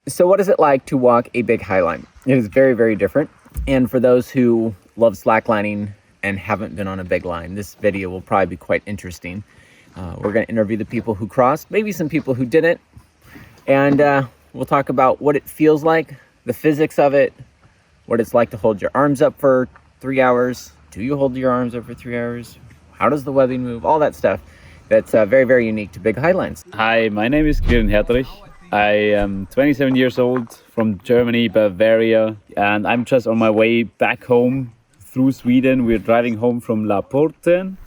So what is it like to walk a big Highline? It is very, very different. And for those who love slacklining and haven't been on a big line, this video will probably be quite interesting. We're going to interview the people who crossed, maybe some people who didn't. And we'll talk about what it feels like, the physics of it, what it's like to hold your arms up for 3 hours. Do you hold your arms up for 3 hours? How does the webbing move? All that stuff. That's very, very unique to big Highlines. Hi, my name is Julian Demuth. I am 27 years old from Germany, Bavaria, and I'm just on my way back home through Sweden. We're driving home from Lapporten,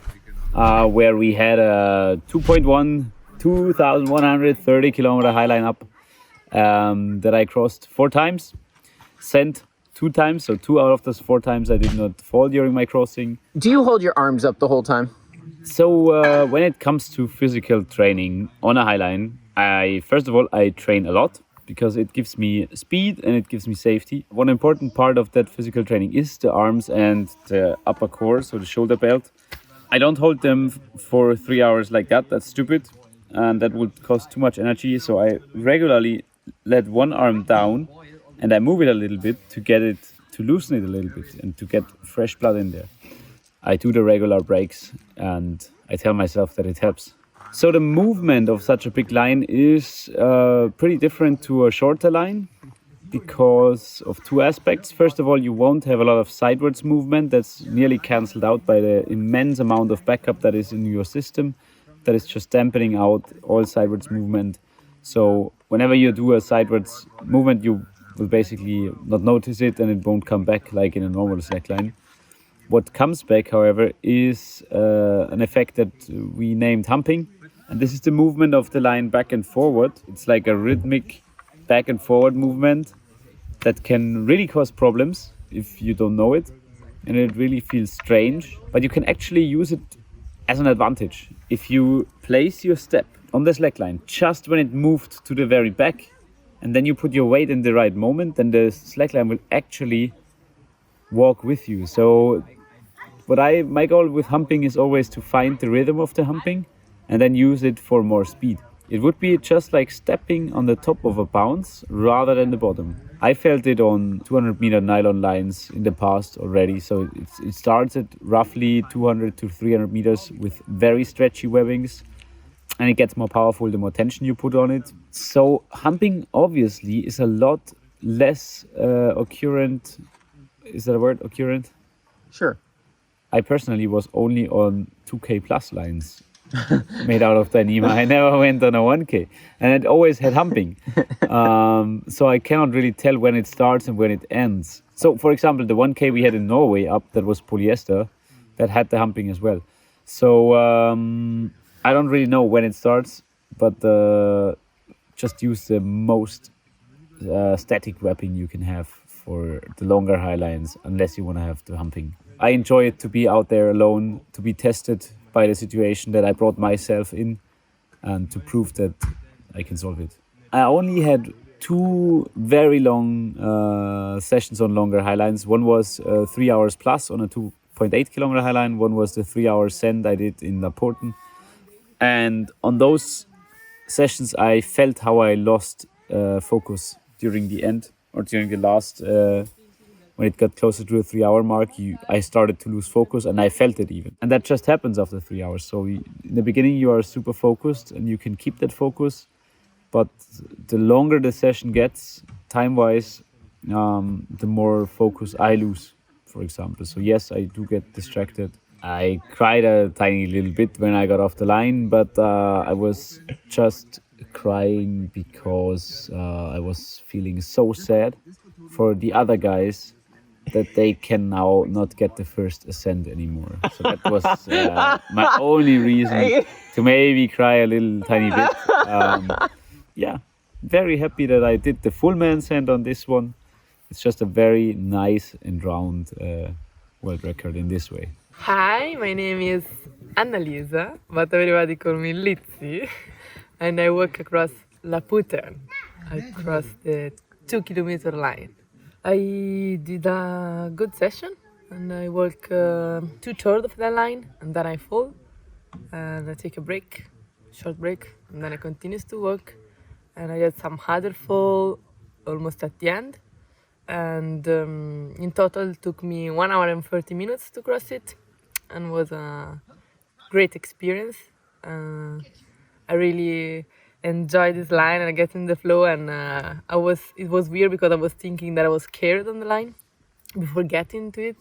where we had a 2,130 kilometer Highline up that I crossed 4 times, sent 2 times, so 2 out of those 4 times I did not fall during my crossing. Do you hold your arms up the whole time? So when it comes to physical training on a Highline, first of all, I train a lot because it gives me speed and it gives me safety. One important part of that physical training is the arms and the upper core, so the shoulder belt. I don't hold them for 3 hours like that. That's stupid, and that would cost too much energy. So I regularly let one arm down and I move it a little bit to loosen it a little bit and to get fresh blood in there. I do the regular breaks and I tell myself that it helps. So the movement of such a big line is pretty different to a shorter line because of 2 aspects. First of all, you won't have a lot of sidewards movement. That's nearly cancelled out by the immense amount of backup that is in your system. That is just dampening out all sidewards movement. So whenever you do a sidewards movement, you will basically not notice it and it won't come back like in a normal slackline. What comes back, however, is an effect that we named humping. And this is the movement of the line back and forward. It's like a rhythmic back and forward movement that can really cause problems if you don't know it. And it really feels strange. But you can actually use it as an advantage. If you place your step on the slackline just when it moved to the very back, and then you put your weight in the right moment, then the slackline will actually walk with you. So my goal with humping is always to find the rhythm of the humping and then use it for more speed. It would be just like stepping on the top of a bounce rather than the bottom. I felt it on 200-meter nylon lines in the past already. So it starts at roughly 200 to 300 meters with very stretchy webbings. And it gets more powerful the more tension you put on it. So humping obviously is a lot less occurrent. Is that a word, occurrent? Sure. I personally was only on 2K plus lines made out of Dyneema. I never went on a 1K and it always had humping. So I cannot really tell when it starts and when it ends. So for example, the 1K we had in Norway up that was polyester that had the humping as well. So I don't really know when it starts, but just use the most static wrapping you can have for the longer Highlines, unless you want to have the humping. I enjoy it to be out there alone, to be tested by the situation that I brought myself in and to prove that I can solve it. I only had 2 very long sessions on longer Highlines. One was 3 hours plus on a 2.8 kilometer Highline. One was the 3 hour send I did in Lapporten. And on those sessions, I felt how I lost focus during the end or during the last, when it got closer to the 3 hour mark, I started to lose focus and I felt it even. And that just happens after 3 hours. So in the beginning, you are super focused and you can keep that focus. But the longer the session gets, time-wise, the more focus I lose, for example. So yes, I do get distracted. I cried a tiny little bit when I got off the line, but I was just crying because I was feeling so sad for the other guys that they can now not get the first ascent anymore. So that was my only reason to maybe cry a little tiny bit. Yeah, very happy that I did the full man ascent on this one. It's just a very nice and round world record in this way. Hi, my name is Annalisa, but everybody call me Lizzie, and I walk across Lapporten, across the 2 kilometer line. I did a good session, and I walk 2/3 of the line, and then I fall, and I take a break, short break, and then I continue to walk, and I had some other fall almost at the end. And in total it took me 1 hour and 30 minutes to cross it, and was a great experience. I really enjoyed this line and I get in the flow, and it was weird because I was thinking that I was scared on the line before getting to it.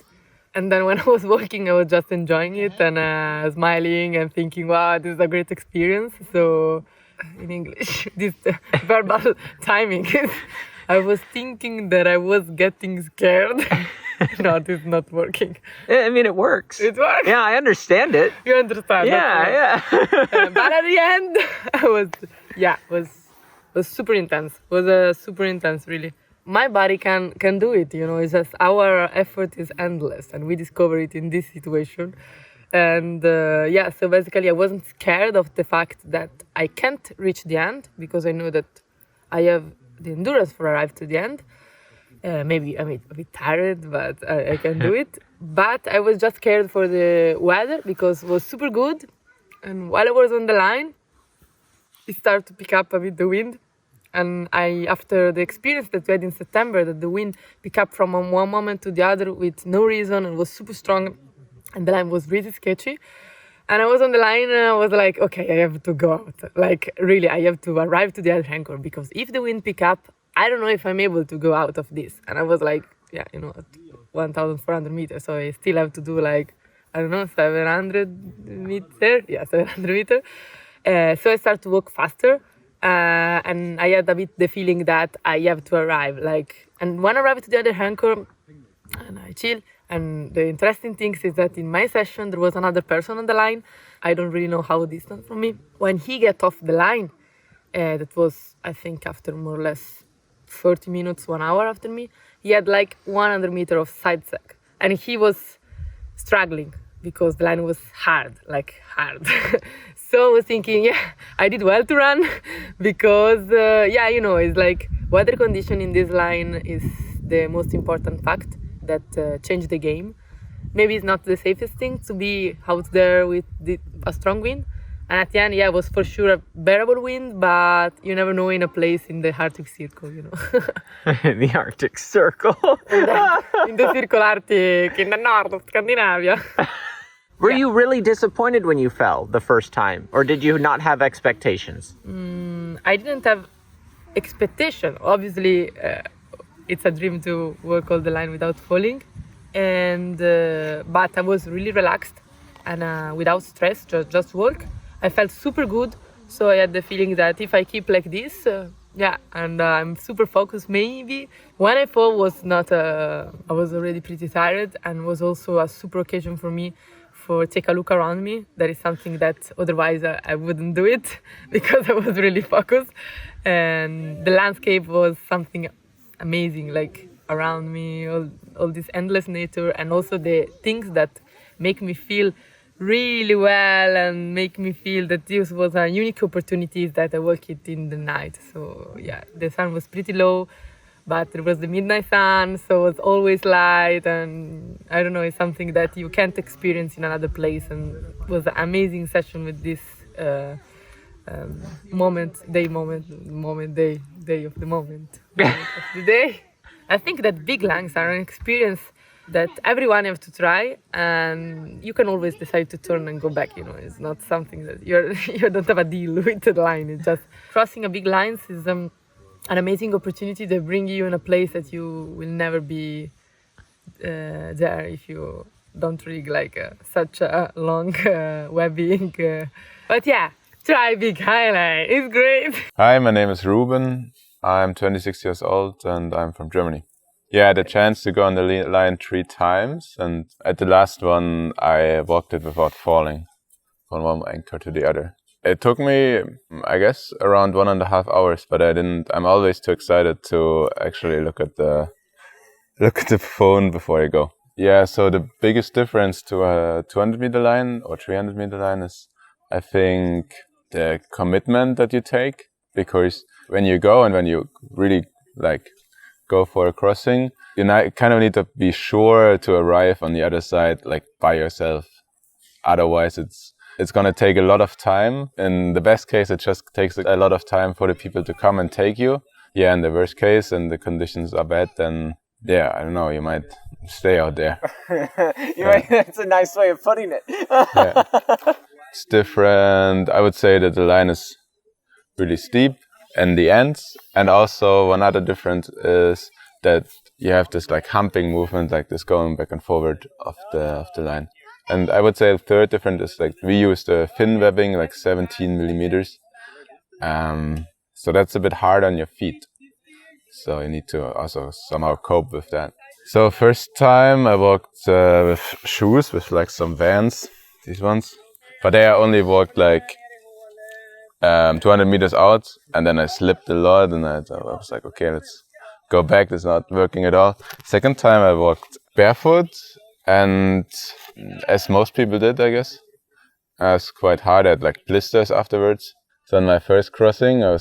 And then when I was walking, I was just enjoying it and smiling and thinking, wow, this is a great experience. So in English, this verbal timing is, I was thinking that I was getting scared. No, this is not working. I mean, it works. It works. Yeah, I understand it. You understand? Yeah. But at the end, was super intense. Was super intense, really. My body can do it. It's just our effort is endless, and we discover it in this situation. And so basically, I wasn't scared of the fact that I can't reach the end, because I know that I have the endurance for arrive to the end. Maybe I'm a bit tired, but I can do it. But I was just scared for the weather, because it was super good. And while I was on the line, it started to pick up a bit the wind. And after the experience that we had in September, that the wind picked up from one moment to the other with no reason and was super strong, and the line was really sketchy. And I was on the line and I was like, okay, I have to go out. Like, really, I have to arrive to the other anchor, because if the wind pick up, I don't know if I'm able to go out of this. And I was like, 1,400 meters. So I still have to do 700 meters. Yeah, 700 meters. So I started to walk faster. And I had a bit the feeling that I have to arrive. And when I arrived to the other anchor, and I chill. And the interesting thing is that in my session, there was another person on the line. I don't really know how distant from me. When he get off the line, that was, I think, after more or less 30 minutes, 1 hour after me, he had 100 meters of side sack. And he was struggling because the line was hard. So I was thinking, I did well to run, because, it's weather condition in this line is the most important fact that changed the game. Maybe it's not the safest thing to be out there with a strong wind. And at the end, it was for sure a bearable wind, but you never know in a place in the Arctic Circle, The Arctic Circle. in the Circle Arctic, in the north of Scandinavia. Were you really disappointed when you fell the first time, or did you not have expectations? I didn't have expectation. Obviously, it's a dream to walk all the line without falling, but I was really relaxed and without stress, just walk. I felt super good, so I had the feeling that if I keep like this, and I'm super focused. Maybe when I fall was not. I was already pretty tired, and was also a super occasion for me for take a look around me. That is something that otherwise I wouldn't do it, because I was really focused, and the landscape was something amazing, around me, all this endless nature, and also the things that make me feel really well and make me feel that this was a unique opportunity that I walked it in the night. So the sun was pretty low, but there was the midnight sun, so it was always light, and I don't know, it's something that you can't experience in another place, and it was an amazing session with this moment of the day. I think that big lungs are an experience that everyone has to try, and you can always decide to turn and go back. It's not something that you don't have a deal with the line. It's just crossing a big line is an amazing opportunity that bring you in a place that you will never be there if you don't rig such a long webbing. But try big Highline. It's great. Hi, my name is Ruben. I'm 26 years old and I'm from Germany. I had a chance to go on the line 3 times, and at the last one I walked it without falling from one anchor to the other. It took me, I guess, around 1.5 hours, but I'm always too excited to actually look at the phone before I go. So the biggest difference to a 200-meter line or 300-meter line is, I think, the commitment that you take, because when you go and when you really go for a crossing, you kind of need to be sure to arrive on the other side by yourself. Otherwise, it's going to take a lot of time. In the best case, it just takes a lot of time for the people to come and take you. yeah, in the worst case and the conditions are bad, then yeah, I don't know, you might stay out there. That's a nice way of putting it. Yeah. It's different. I would say that the line is really steep in the ends, and also one other difference is that you have this like humping movement, like this going back and forward of the line. And I would say the third difference is like we use the fin webbing, like 17 millimeters. So that's a bit hard on your feet. So you need to also somehow cope with that. So first time I walked with shoes, with like some Vans, these ones. But I only walked like 200 meters out, and then I slipped a lot, and I was like, okay, let's go back. It's not working at all. Second time I walked barefoot, and as most people did, I guess, I was quite hard at like blisters afterwards. So on my first crossing, I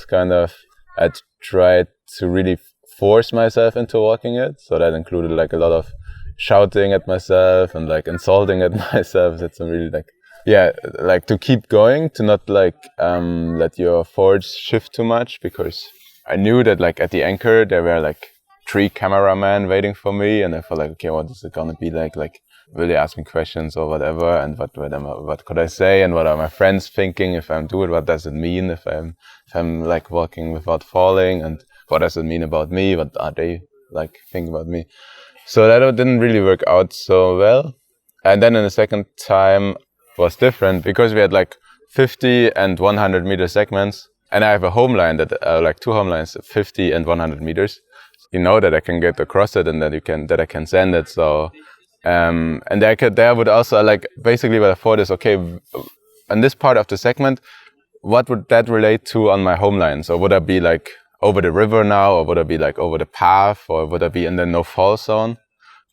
tried to really force myself into walking it. So that included like a lot of shouting at myself and like insulting at myself. That's really like, yeah, like to keep going, to not like let your forwards shift too much, because I knew that like at the anchor there were like 3 cameramen waiting for me, and I felt like, okay, what is it gonna be like? Like, will they ask me questions or whatever? And what could I say? And what are my friends thinking if I'm doing it? What does it mean if I'm like walking without falling? And what does it mean about me? What are they like thinking about me? So that didn't really work out so well. And then in the second time was different, because we had like 50 and 100 meter segments, and I have a home line that like 2 home lines, 50 and 100 meters. You know that I can get across it, and that I can send it. So and there would also like basically what I thought is, okay, on this part of the segment, what would that relate to on my home line? So would I be like over the river now, or would I be like over the path, or would I be in the no fall zone?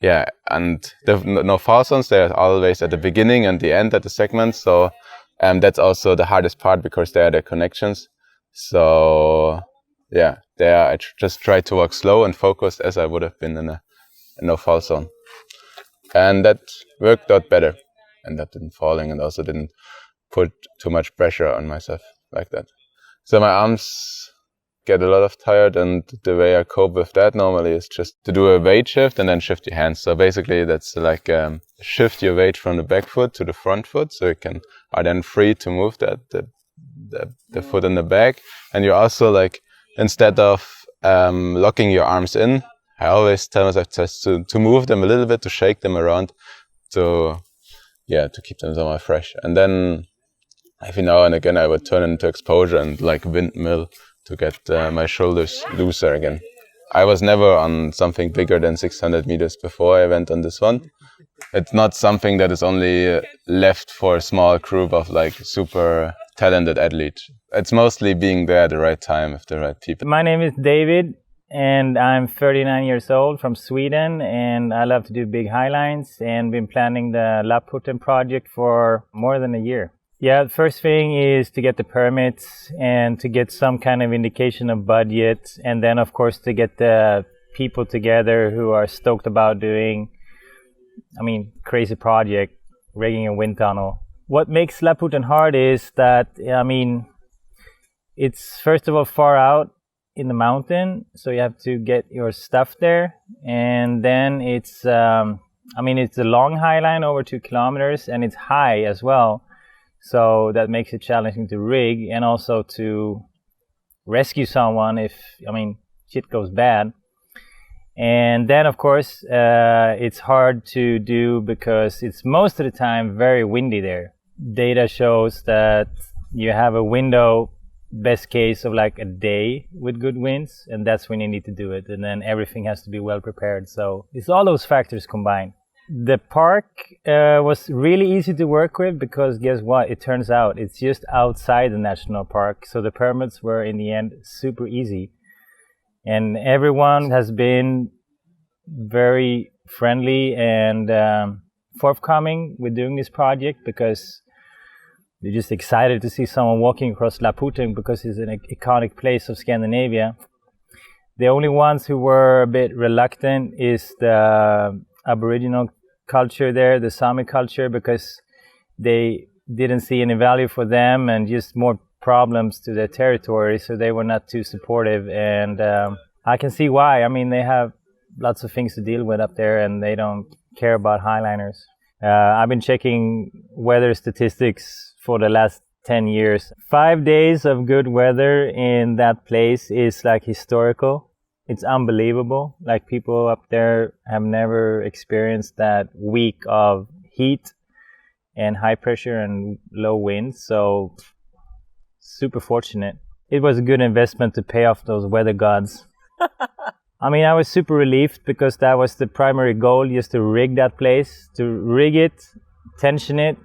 Yeah, and the no fall zones, they're always at the beginning and the end at the segment. So that's also the hardest part, because they are the connections. So yeah, there I just tried to walk slow and focused as I would have been in a no fall zone. And that worked out better, and that didn't falling, and also didn't put too much pressure on myself like that. So my arms get a lot of tired, and the way I cope with that normally is just to do a weight shift and then shift your hands. So basically that's like shift your weight from the back foot to the front foot, so you are then free to move the foot in the back. And you also like, instead of locking your arms in, I always tell myself just to move them a little bit, to shake them around, to keep them somewhat fresh. And then every now and again I would turn into exposure and like windmill to get my shoulders looser again. I was never on something bigger than 600 meters before I went on this one. It's not something that is only left for a small group of like super talented athletes. It's mostly being there at the right time with the right people. My name is David, and I'm 39 years old, from Sweden, and I love to do big highlines, and been planning the Lapporten project for more than a year. Yeah, the first thing is to get the permits and to get some kind of indication of budget, and then of course to get the people together who are stoked about doing, crazy project, rigging a wind tunnel. What makes Lapporten hard is that, it's first of all far out in the mountain, so you have to get your stuff there, and then it's it's a long high line, over 2 kilometers, and it's high as well, so that makes it challenging to rig and also to rescue someone if shit goes bad. And then of course it's hard to do because it's most of the time very windy there. Data shows that you have a window, best case, of like a day with good winds, and that's when you need to do it, and then everything has to be well prepared. So it's all those factors combined. The park was really easy to work with, because guess what, it turns out it's just outside the national park, so the permits were in the end super easy, and everyone has been very friendly and forthcoming with doing this project, because they're just excited to see someone walking across Lapporten, because it's an iconic place of Scandinavia. The only ones who were a bit reluctant is the Aboriginal culture there, the Sami culture, because they didn't see any value for them, and just more problems to their territory, so they were not too supportive. And I can see why. I mean, they have lots of things to deal with up there, and they don't care about highliners. I've been checking weather statistics for the last 10 years. 5 days of good weather in that place is like historical. It's unbelievable. Like, people up there have never experienced that week of heat and high pressure and low winds. So super fortunate. It was a good investment to pay off those weather gods. I mean, I was super relieved because that was the primary goal, just to rig that place. To rig it, tension it,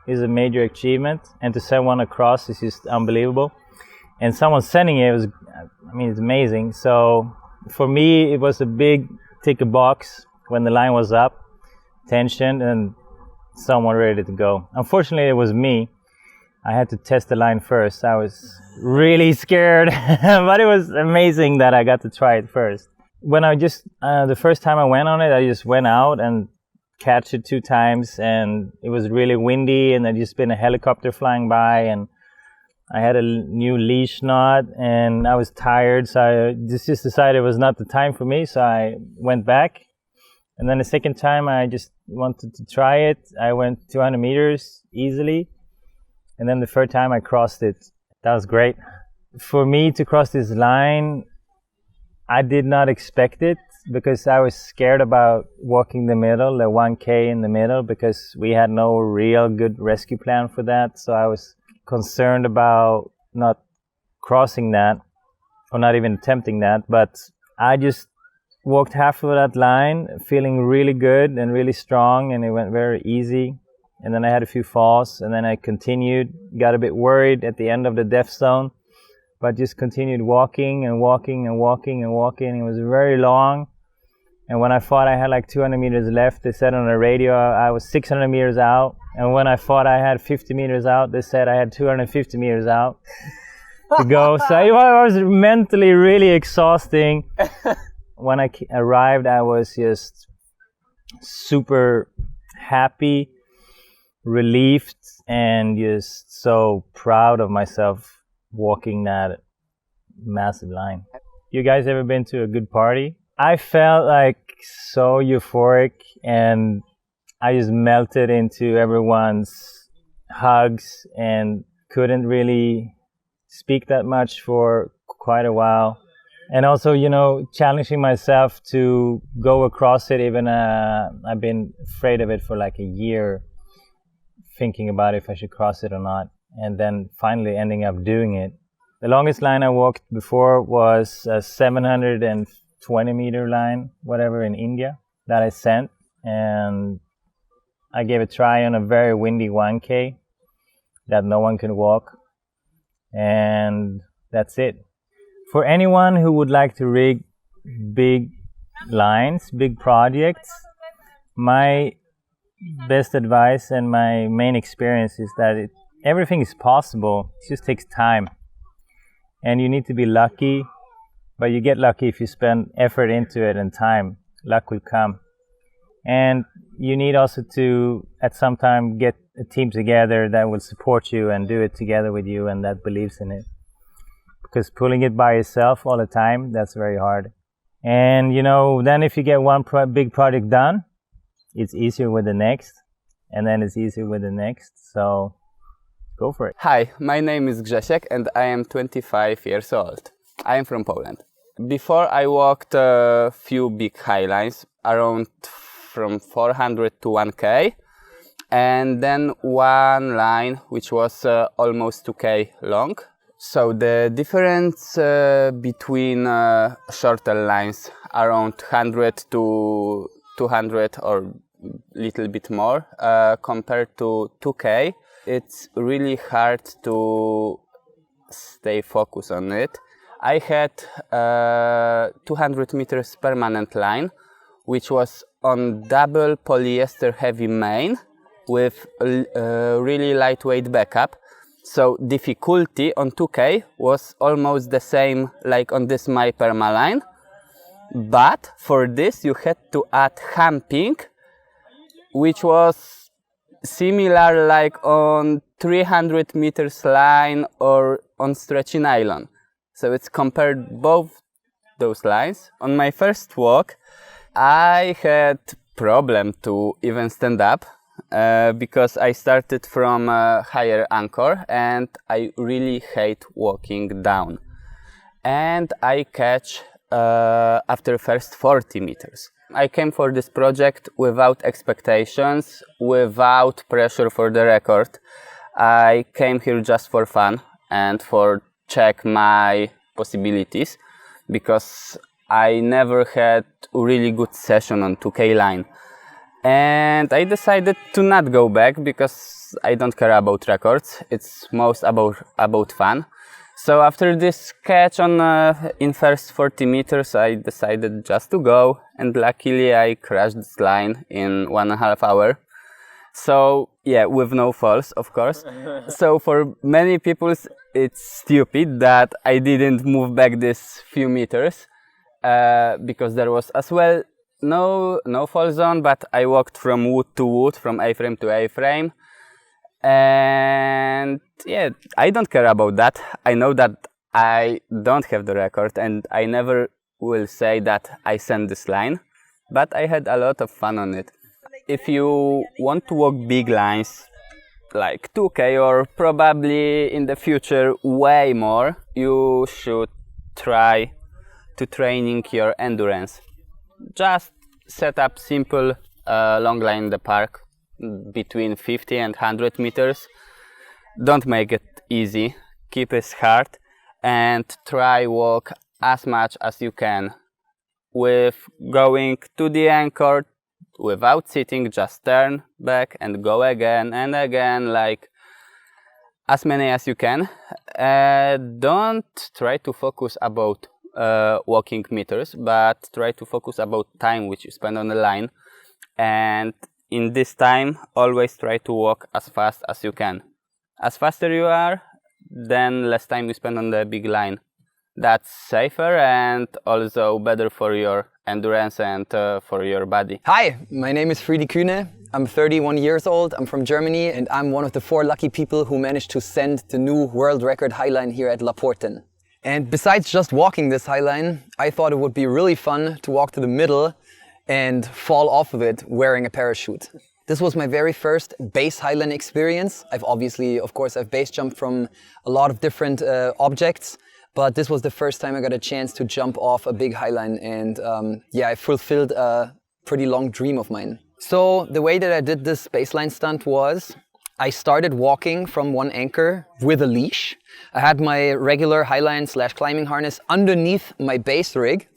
is a major achievement, and to send one across is just unbelievable. And someone sending it was, I mean, it's amazing. So for me, it was a big tick a box when the line was up, tensioned, and someone ready to go. Unfortunately, it was me. I had to test the line first. I was really scared, but it was amazing that I got to try it first. When I just, the first time I went on it, I just went out and catch it 2 times, and it was really windy, and there just been a helicopter flying by, and I had a new leash knot, and I was tired, so I just decided it was not the time for me, so I went back. And then the second time I just wanted to try it. I went 200 meters easily, and then the third time I crossed it. That was great. For me to cross this line, I did not expect it, because I was scared about walking the middle, the 1K in the middle, because we had no real good rescue plan for that. So I was concerned about not crossing that, or not even attempting that. But I just walked half of that line feeling really good and really strong, and it went very easy. And then I had a few falls, and then I continued, got a bit worried at the end of the death zone, but just continued walking and walking and walking and walking. It was very long. And when I thought I had like 200 meters left, they said on the radio I was 600 meters out. And when I thought I had 50 meters out, they said I had 250 meters out to go. So it was mentally really exhausting. When I arrived, I was just super happy, relieved, and just so proud of myself walking that massive line. You guys ever been to a good party? I felt like so euphoric, and I just melted into everyone's hugs and couldn't really speak that much for quite a while. And also, you know, challenging myself to go across it, even I've been afraid of it for like a year, thinking about if I should cross it or not, and then finally ending up doing it. The longest line I walked before was a 720 meter line, whatever, in India that I sent, and I gave a try on a very windy 1K that no one can walk, and that's it. For anyone who would like to rig big lines, big projects, my best advice and my main experience is that everything is possible. It just takes time. And you need to be lucky, but you get lucky if you spend effort into it and time. Luck will come. And you need also to, at some time, get a team together that will support you and do it together with you and that believes in it. Because pulling it by yourself all the time, that's very hard. And, you know, then if you get one big project done, it's easier with the next, and then it's easier with the next. So go for it. Hi, my name is Grzesiek and I am 25 years old. I am from Poland. Before I walked a few big highlines, around from 400 to 1K, and then one line which was almost 2K long. So the difference between shorter lines, around 100 to 200 or little bit more, compared to 2K, it's really hard to stay focused on it. I had 200 meters permanent line, which was on double polyester heavy main with a really lightweight backup. So difficulty on 2K was almost the same like on this my perma line, but for this you had to add humping, which was similar like on 300 meters line or on stretchy nylon. So it's compared both those lines. On my first walk, I had problem to even stand up because I started from a higher anchor and I really hate walking down. And I catch after first 40 meters. I came for this project without expectations, without pressure for the record. I came here just for fun and for check my possibilities because I never had a really good session on 2K line. And I decided to not go back because I don't care about records. It's most about fun. So after this catch on in first 40 meters, I decided just to go, and luckily I crashed this line in 1.5 hours. So yeah, with no falls, of course. So for many people, it's stupid that I didn't move back this few meters because there was as well no fall zone, but I walked from wood to wood, from A-frame to A-frame. And yeah, I don't care about that. I know that I don't have the record and I never will say that I sent this line, but I had a lot of fun on it. If you want to walk big lines like 2K or probably in the future way more, you should try to training your endurance. Just set up simple long line in the park between 50 and 100 meters. Don't make it easy, keep it hard and try walk as much as you can with going to the anchor without sitting, just turn back and go again and again, like as many as you can. Don't try to focus about walking meters, but try to focus about time which you spend on the line, and in this time always try to walk as fast as you can. As faster you are, then less time you spend on the big line. That's safer and also better for your endurance and for your body. Hi, my name is Frederick Kennedy. I'm 31 years old, I'm from Germany, and I'm one of the 4 lucky people who managed to send the new world record Highline here at Lapporten. And besides just walking this Highline, I thought it would be really fun to walk to the middle and fall off of it wearing a parachute. This was my very first base Highline experience. Of course, I've base jumped from a lot of different objects, but this was the first time I got a chance to jump off a big Highline, and yeah, I fulfilled a pretty long dream of mine. So the way that I did this baseline stunt was I started walking from one anchor with a leash. I had my regular Highline / climbing harness underneath my base rig,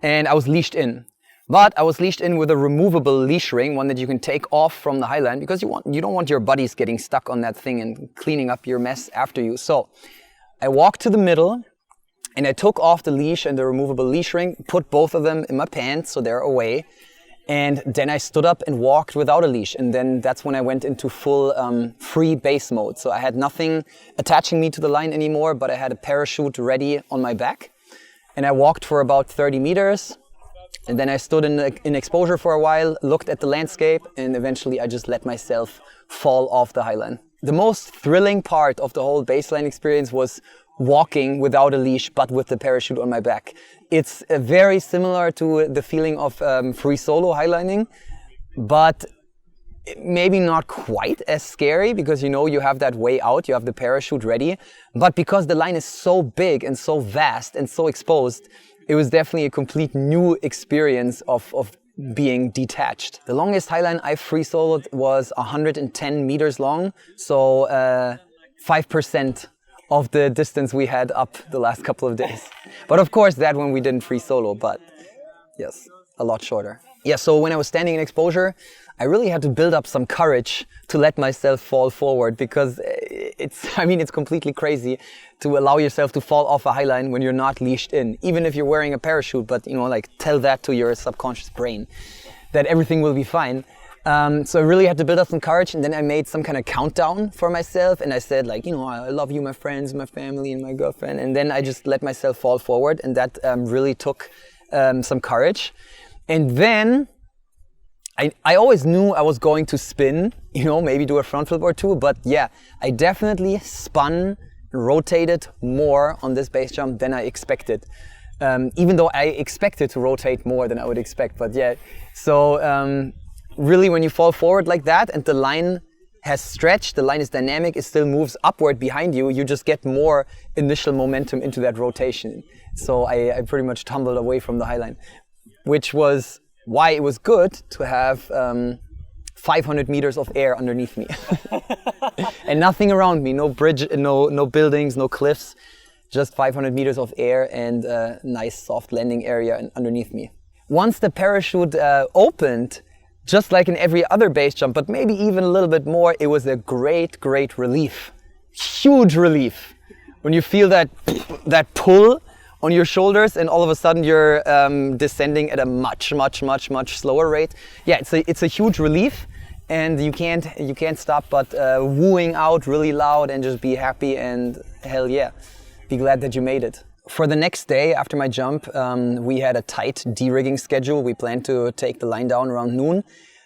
and I was leashed in. But I was leashed in with a removable leash ring, one that you can take off from the Highline, because you don't want your buddies getting stuck on that thing and cleaning up your mess after you. So I walked to the middle and I took off the leash and the removable leash ring, put both of them in my pants so they're away. And then I stood up and walked without a leash. And then that's when I went into full free base mode. So I had nothing attaching me to the line anymore, but I had a parachute ready on my back. And I walked for about 30 meters. And then I stood in exposure for a while, looked at the landscape, and eventually I just let myself fall off the Highline. The most thrilling part of the whole baseline experience was walking without a leash, but with the parachute on my back. It's very similar to the feeling of free solo highlining, but maybe not quite as scary because you have that way out, you have the parachute ready. But because the line is so big and so vast and so exposed, it was definitely a complete new experience of being detached. The longest Highline I free soloed was 110 meters long, so 5% of the distance we had up the last couple of days. But of course that one we didn't free solo, but yes, a lot shorter. Yeah, so when I was standing in exposure, I really had to build up some courage to let myself fall forward, because it's completely crazy to allow yourself to fall off a Highline when you're not leashed in, even if you're wearing a parachute, but tell that to your subconscious brain that everything will be fine. So I really had to build up some courage, and then I made some kind of countdown for myself, and I said I love you, my friends, my family, and my girlfriend, and then I just let myself fall forward, and that really took some courage. And then I always knew I was going to spin, you know, maybe do a front flip or two, but yeah, I definitely spun, rotated more on this base jump than I expected. Even though I expected to rotate more than I would expect, but yeah. So really when you fall forward like that and the line has stretched, the line is dynamic, it still moves upward behind you, you just get more initial momentum into that rotation. So I pretty much tumbled away from the Highline, which was why it was good to have 500 meters of air underneath me. And nothing around me, no bridge, no buildings, no cliffs, just 500 meters of air and a nice soft landing area underneath me. Once the parachute opened, just like in every other base jump, but maybe even a little bit more, it was a great, great relief. Huge relief. When you feel that pull on your shoulders and all of a sudden you're descending at a much slower rate. Yeah, it's a huge relief, and you can't stop but wooing out really loud and just be happy and hell yeah, be glad that you made it. For the next day after my jump, we had a tight de-rigging schedule. We planned to take the line down around noon.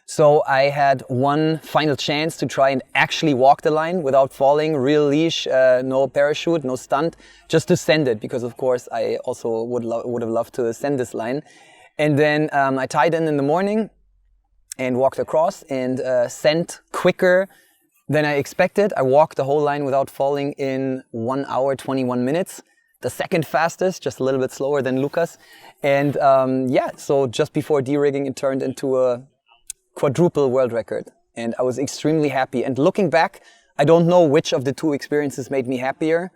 So I had one final chance to try and actually walk the line without falling, real leash, no parachute, no stunt, just to send it, because of course I also would have loved to send this line. And then I tied in the morning and walked across and sent quicker than I expected. I walked the whole line without falling in 1 hour, 21 minutes. The second fastest, just a little bit slower than Lucas. And yeah, so just before de-rigging, it turned into a quadruple world record. And I was extremely happy. And looking back, I don't know which of the two experiences made me happier.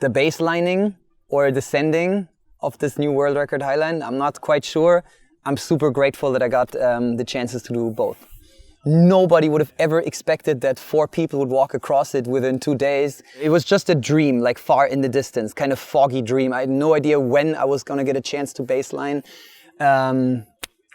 The baselining or descending of this new world record Highline, I'm not quite sure. I'm super grateful that I got the chances to do both. Nobody would have ever expected that 4 people would walk across it within 2 days. It was just a dream, like far in the distance, kind of foggy dream. I had no idea when I was going to get a chance to baseline.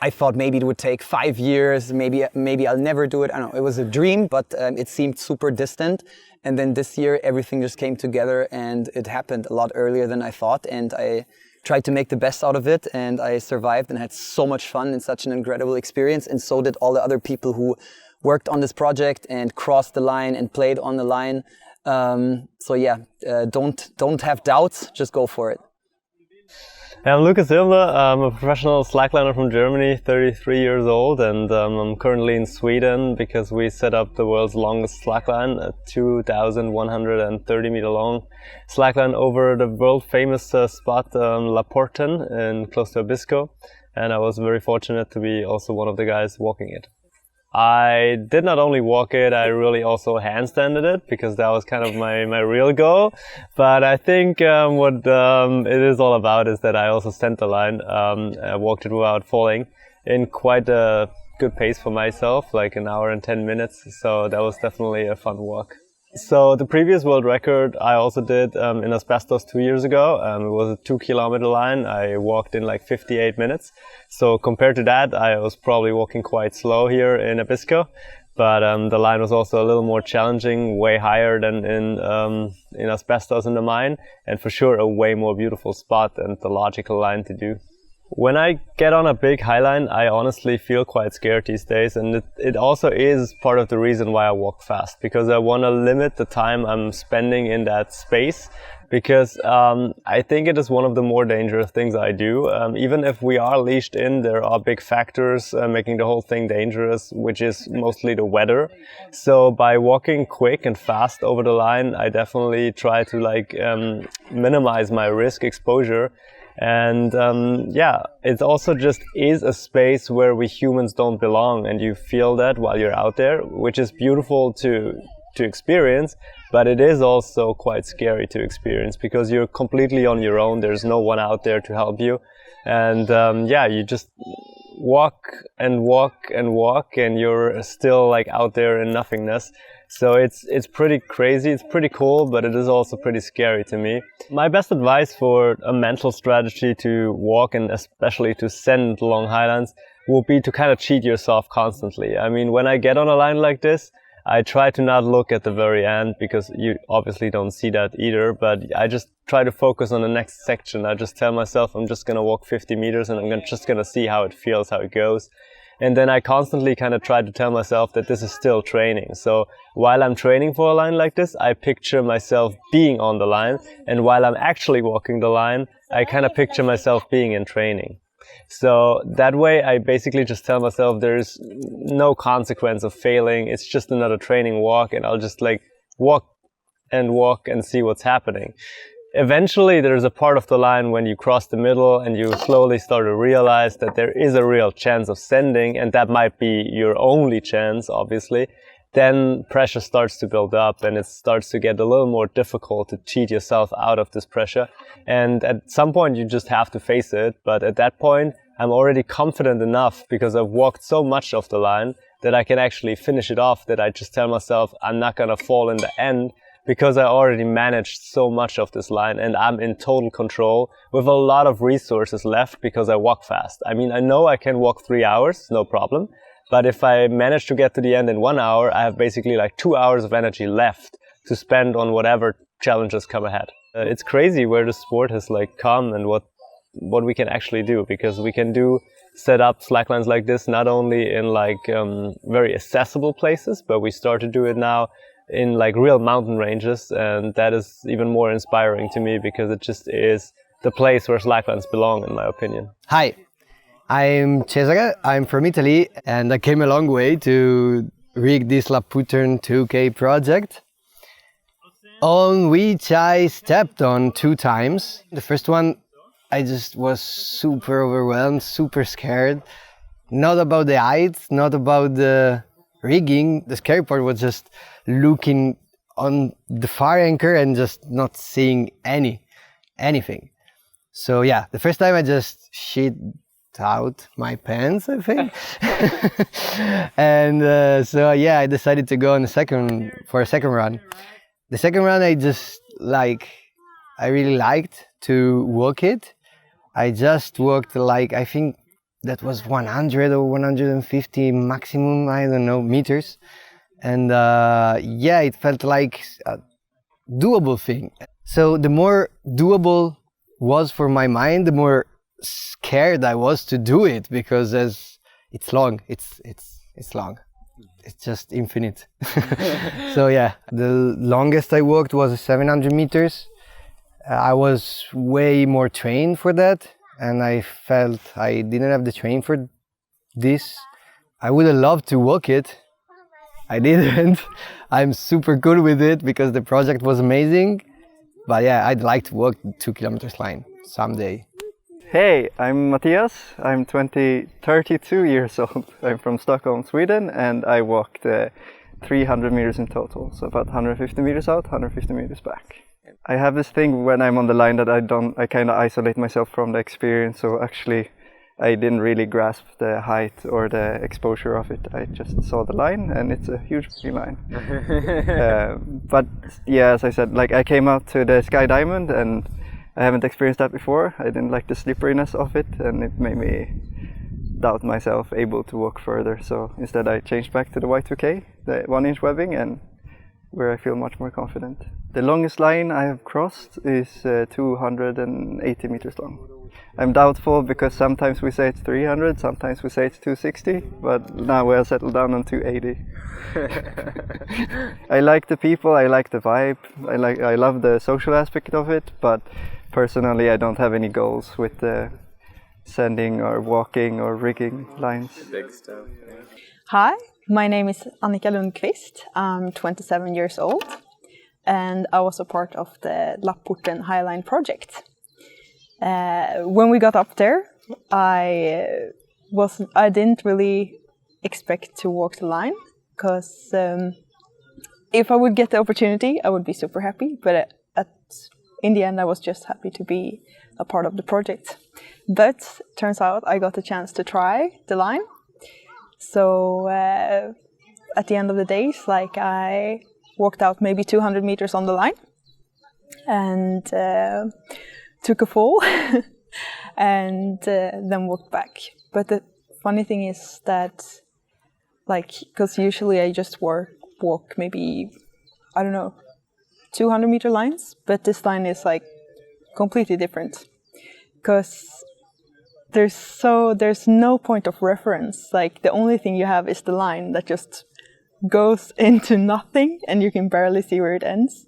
I thought maybe it would take 5 years, maybe I'll never do it. I don't know, it was a dream, but it seemed super distant. And then this year, everything just came together and it happened a lot earlier than I thought. And I tried to make the best out of it, and I survived and had so much fun and such an incredible experience. And so did all the other people who worked on this project and crossed the line and played on the line. So yeah, don't have doubts, just go for it. I'm Luca Seifert. I'm a professional slackliner from Germany, 33 years old, and I'm currently in Sweden because we set up the world's longest slackline, a 2,130 meter long slackline over the world famous spot Lapporten in close to Abisko, and I was very fortunate to be also one of the guys walking it. I did not only walk it, I really also handstanded it, because that was kind of my real goal. But I think what it is all about is that I also sent the line. I walked it without falling in quite a good pace for myself, like 1 hour and 10 minutes. So that was definitely a fun walk. So the previous world record I also did in Asbestos 2 years ago. It was a 2 kilometer line. I walked in like 58 minutes. So compared to that, I was probably walking quite slow here in Abisko. But the line was also a little more challenging, way higher than in Asbestos in the mine. And for sure a way more beautiful spot and the logical line to do. When I get on a big Highline, I honestly feel quite scared these days, and it also is part of the reason why I walk fast, because I want to limit the time I'm spending in that space, because I think it is one of the more dangerous things I do. Even if we are leashed in, there are big factors making the whole thing dangerous, which is mostly the weather. So by walking quick and fast over the line, I definitely try to minimize my risk exposure. And yeah, it also just is a space where we humans don't belong, and you feel that while you're out there, which is beautiful to experience, but it is also quite scary to experience, because you're completely on your own. There's no one out there to help you, and yeah, you just walk and walk and walk, and you're still like out there in nothingness. So it's pretty crazy, it's pretty cool, but it is also pretty scary to me. My best advice for a mental strategy to walk, and especially to send long Highlines, will be to kind of cheat yourself constantly. I mean, when I get on a line like this, I try to not look at the very end, because you obviously don't see that either, but I just try to focus on the next section. I just tell myself I'm just going to walk 50 meters and I'm just going to see how it feels, how it goes. And then I constantly kind of try to tell myself that this is still training. So while I'm training for a line like this, I picture myself being on the line. And while I'm actually walking the line, I kind of picture myself being in training. So that way I basically just tell myself there's no consequence of failing. It's just another training walk, and I'll just like walk and see what's happening. Eventually there's a part of the line when you cross the middle and you slowly start to realize that there is a real chance of sending, and that might be your only chance, obviously. Then pressure starts to build up and it starts to get a little more difficult to cheat yourself out of this pressure. And at some point you just have to face it. But at that point, I'm already confident enough because I've walked so much of the line that I can actually finish it off, that I just tell myself I'm not going to fall in the end because I already managed so much of this line and I'm in total control with a lot of resources left because I walk fast. I mean, I know I can walk 3 hours, no problem. But if I manage to get to the end in 1 hour, I have basically like 2 hours of energy left to spend on whatever challenges come ahead. It's crazy where the sport has like come and what we can actually do, because we can set up slacklines like this not only in like very accessible places, but we start to do it now in like real mountain ranges, and that is even more inspiring to me because it just is the place where slacklines belong, in my opinion. Hi. I'm Cesare, I'm from Italy, and I came a long way to rig this Lapporten 2K project, on which I stepped on 2 times. The first one, I just was super overwhelmed, super scared. Not about the height, not about the rigging. The scary part was just looking on the fire anchor and just not seeing anything. So yeah, the first time I just shit out my pants, I think. And so yeah, I decided to go on for a second run. The second run, I really liked to walk it. I just walked I think that was 100 or 150 maximum, I don't know, meters. And yeah, it felt like a doable thing. So the more doable was for my mind, the more scared I was to do it, because it's long. It's long. It's just infinite. So yeah, the longest I walked was 700 meters. I was way more trained for that, and I felt I didn't have the training for this. I would have loved to walk it. I didn't. I'm super good with it because the project was amazing. But yeah, I'd like to walk the 2 kilometers line someday. Hey, I'm Matthias. I'm 32 years old. I'm from Stockholm, Sweden, and I walked 300 meters in total. So about 150 meters out, 150 meters back. I have this thing when I'm on the line that I kind of isolate myself from the experience. So actually, I didn't really grasp the height or the exposure of it. I just saw the line, and it's a huge line. But yeah, as I said, I came out to the Sky Diamond, and I haven't experienced that before. I didn't like the slipperiness of it, and it made me doubt myself able to walk further. So instead I changed back to the Y2K, the 1-inch webbing, and where I feel much more confident. The longest line I have crossed is 280 meters long. I'm doubtful because sometimes we say it's 300, sometimes we say it's 260, but now we'll settle down on 280. I like the people, I like the vibe, I love the social aspect of it, but personally I don't have any goals with the sending or walking or rigging lines. Big stuff. Yeah. Hi, my name is Annika Lundqvist. I'm 27 years old, and I was a part of the Lapporten Highline project. When we got up there, I didn't really expect to walk the line, because if I would get the opportunity, I would be super happy. But in the end, I was just happy to be a part of the project. But turns out I got the chance to try the line. So at the end of the day, I walked out maybe 200 meters on the line and took a fall and then walked back. But the funny thing is that, because usually I just walk maybe, 200 meter lines, but this line is completely different, because there's no point of reference. Like the only thing you have is the line that just goes into nothing and you can barely see where it ends.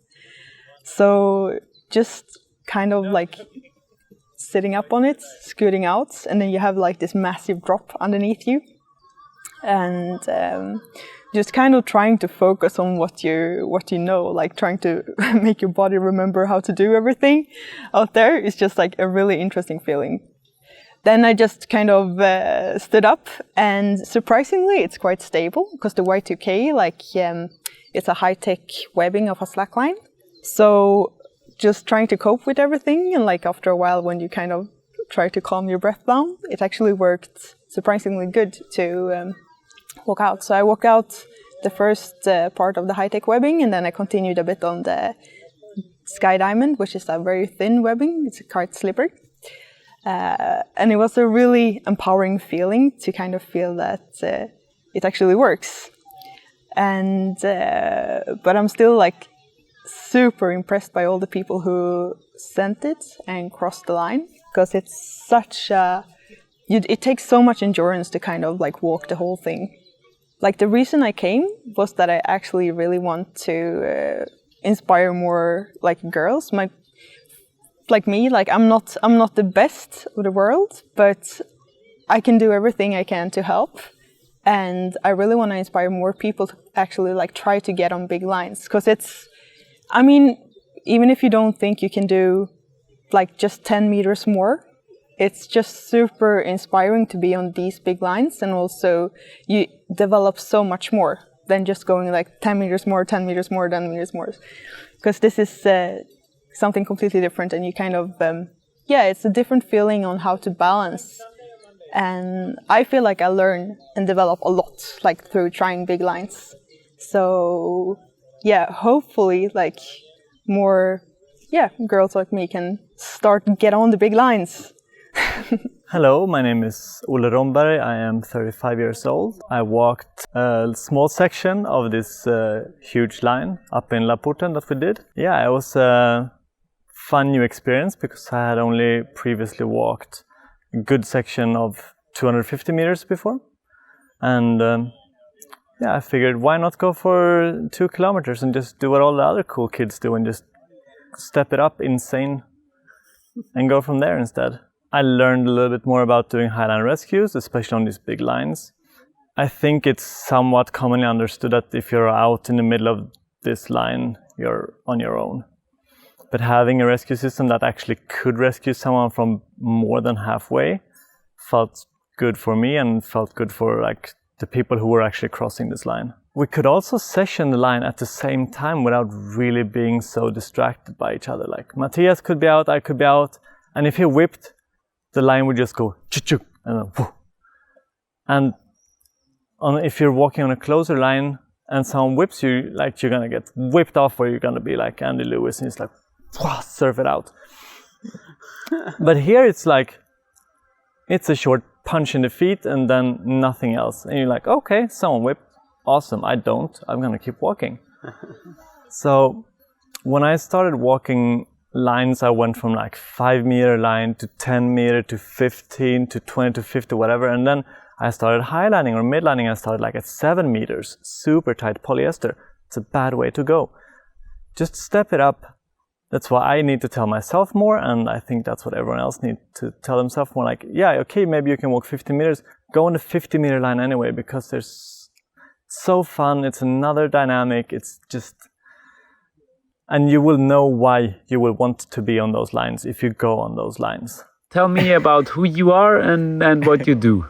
So just kind of like sitting up on it, scooting out, and then you have like this massive drop underneath you. And just kind of trying to focus on what you know, like trying to make your body remember how to do everything out there is just like a really interesting feeling. Then I just kind of stood up, and surprisingly it's quite stable because the Y2K, like it's a high-tech webbing of a slackline. So just trying to cope with everything, and like after a while when you kind of try to calm your breath down, it actually worked surprisingly good to walk out. So I walked out the first part of the high-tech webbing, and then I continued a bit on the Sky Diamond, which is a very thin webbing. It's quite slippery. And it was a really empowering feeling to kind of feel that it actually works. And but I'm still like super impressed by all the people who sent it and crossed the line, because it's such a it takes so much endurance to kind of like walk the whole thing. Like the reason I came was that I actually really want to inspire more like girls. Like me, like I'm not the best of the world, but I can do everything I can to help. And I really want to inspire more people to actually like try to get on big lines, because I mean, even if you don't think you can do like just 10 meters more, it's just super inspiring to be on these big lines, and also you develop so much more than just going like 10 meters more, 10 meters more, 10 meters more. Because this is something completely different, and you kind of, it's a different feeling on how to balance. And I feel like I learn and develop a lot, like through trying big lines. So yeah, hopefully like more, girls like me can start to get on the big lines. Hello, my name is Olle Romberg. I am 35 years old. I walked a small section of this huge line up in Lapporten that we did. Yeah, it was a fun new experience because I had only previously walked a good section of 250 meters before. And I figured why not go for 2 kilometers and just do what all the other cool kids do and just step it up insane and go from there instead. I learned a little bit more about doing highline rescues, especially on these big lines. I think it's somewhat commonly understood that if you're out in the middle of this line, you're on your own. But having a rescue system that actually could rescue someone from more than halfway felt good for me and felt good for like the people who were actually crossing this line. We could also session the line at the same time without really being so distracted by each other. Like Matthias could be out, I could be out, and if he whipped, the line would just go chuk and then whoo. And if you're walking on a closer line and someone whips you, like you're gonna get whipped off, or you're gonna be like Andy Lewis and it's like surf it out. But here it's like it's a short punch in the feet and then nothing else, and you're like, okay, someone whipped, awesome. I'm gonna keep walking. So when I started walking lines, I went from like 5 meter line to 10 meter to 15 to 20 to 50, whatever. And then I started highlining or midlining. I started like at 7 meters, super tight polyester. It's a bad way to go. Just step it up. That's why I need to tell myself more. And I think that's what everyone else needs to tell themselves more. Like, yeah, okay, maybe you can walk 50 meters. Go on the 50 meter line anyway, because it's so fun. It's another dynamic. It's just... And you will know why you will want to be on those lines if you go on those lines. Tell me about who you are and what you do.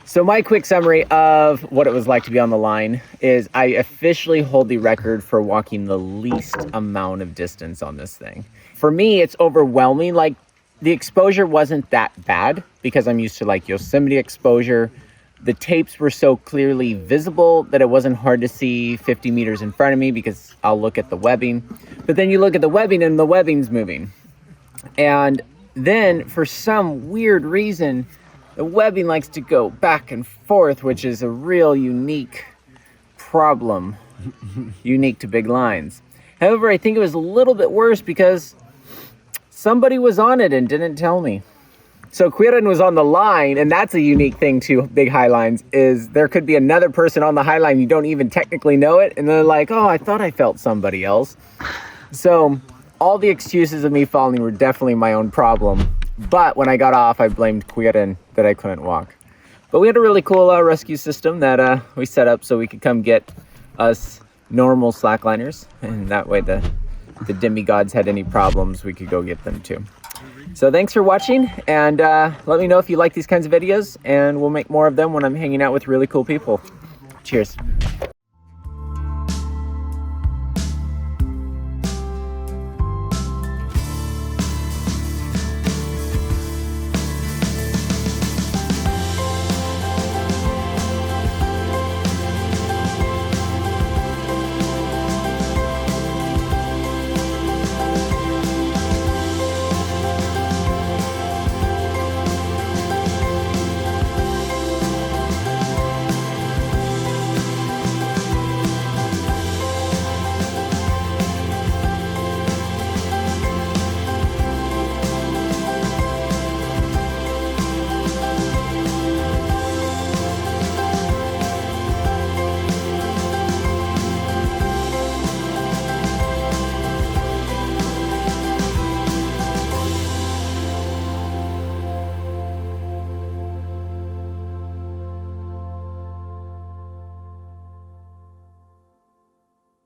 So my quick summary of what it was like to be on the line is I officially hold the record for walking the least amount of distance on this thing. For me, it's overwhelming. Like the exposure wasn't that bad because I'm used to like Yosemite exposure. The tapes were so clearly visible that it wasn't hard to see 50 meters in front of me because I'll look at the webbing. But then you look at the webbing and the webbing's moving. And then for some weird reason, the webbing likes to go back and forth, which is a real unique problem, unique to big lines. However, I think it was a little bit worse because somebody was on it and didn't tell me. So Quirin was on the line, and that's a unique thing to big high lines, is there could be another person on the high line, you don't even technically know it, and they're like, oh, I thought I felt somebody else. So all the excuses of me falling were definitely my own problem. But when I got off, I blamed Quirin that I couldn't walk. But we had a really cool rescue system that we set up so we could come get us normal slackliners, and that way the demigods had any problems, we could go get them too. So thanks for watching, and let me know if you like these kinds of videos, and we'll make more of them when I'm hanging out with really cool people. Cheers.